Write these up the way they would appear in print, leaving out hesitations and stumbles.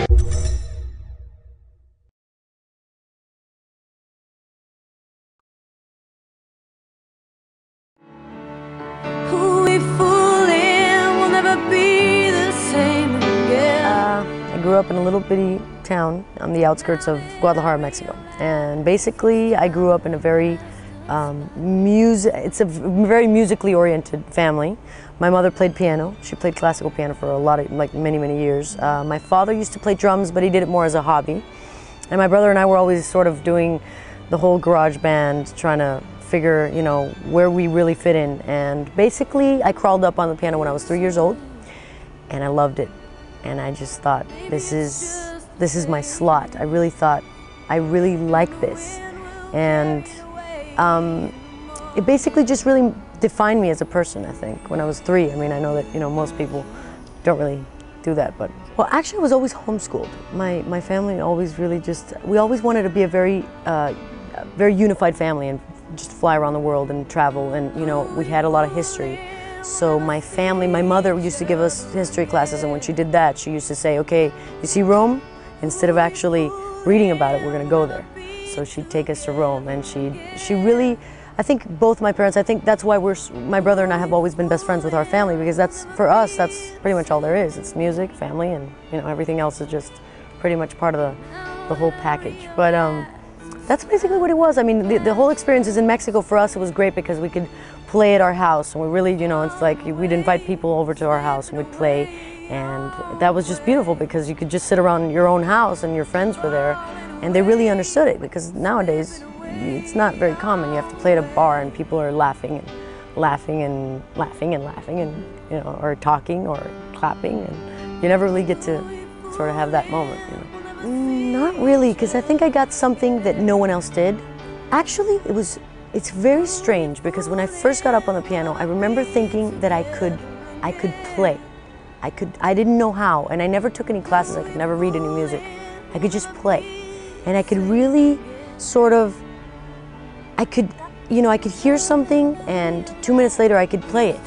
I grew up in a little bitty town on the outskirts of Guadalajara, Mexico. And basically, I grew up in a very very musically oriented family. My mother played piano. She played classical piano for many years. My father used to play drums, but he did it more as a hobby. And my brother and I were always sort of doing the whole garage band, trying to figure, where we really fit in. And basically, I crawled up on the piano when I was 3 years old, and I loved it. And I just thought, this is my slot. I really thought, I really like this. And it basically just really defined me as a person, I think, when I was 3. I mean, I know that, most people don't really do that, but... Well, actually, I was always homeschooled. My family always really we always wanted to be a very unified family and just fly around the world and travel, and, we had a lot of history. So my mother used to give us history classes, and when she did that, she used to say, okay, you see Rome? Instead of actually reading about it, we're going to go there. So she'd take us to Rome, and she really, I think both my parents, I think that's why my brother and I have always been best friends with our family, because for us, that's pretty much all there is. It's music, family, and everything else is just pretty much part of the whole package. But that's basically what it was. I mean, the whole experience is in Mexico. For us, it was great because we could play at our house, and we really, it's like we'd invite people over to our house and we'd play, and that was just beautiful because you could just sit around your own house and your friends were there, and they really understood it, because nowadays it's not very common. You have to play at a bar and people are laughing and laughing and laughing and laughing and, or talking or clapping, and you never really get to sort of have that moment, Not really, because I think I got something that no one else did. Actually, it's very strange, because when I first got up on the piano, I remember thinking that I could play. I didn't know how, and I never took any classes. I could never read any music. I could just play. And I could really sort of, I could hear something, and 2 minutes later I could play it.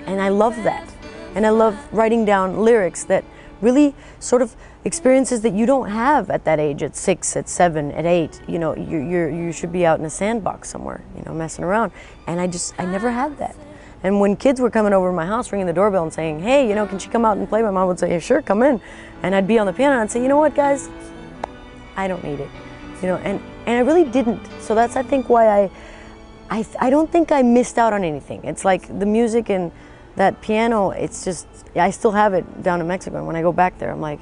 And I love that. And I love writing down lyrics that really sort of experiences that you don't have at that age, at 6, at 7, at 8. You should be out in a sandbox somewhere, messing around. And I never had that. And when kids were coming over to my house, ringing the doorbell and saying, hey, can she come out and play? My mom would say, yeah, sure, come in. And I'd be on the piano and I'd say, you know what, guys, I don't need it. And I really didn't. So that's, I think, why I don't think I missed out on anything. It's like the music and that piano, it's just, I still have it down in Mexico. And when I go back there, I'm like,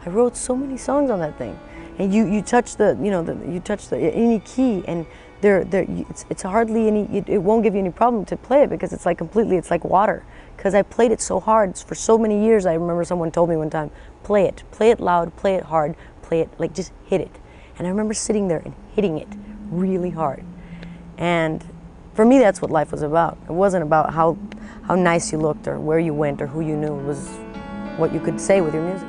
I wrote so many songs on that thing. And you touch any key, and it's hardly any, it won't give you any problem to play it, because it's like it's like water. Because I played it so hard for so many years. I remember someone told me one time, play it loud, play it hard, play it, like just hit it. And I remember sitting there and hitting it really hard. And for me, that's what life was about. It wasn't about how nice you looked or where you went or who you knew. It was what you could say with your music.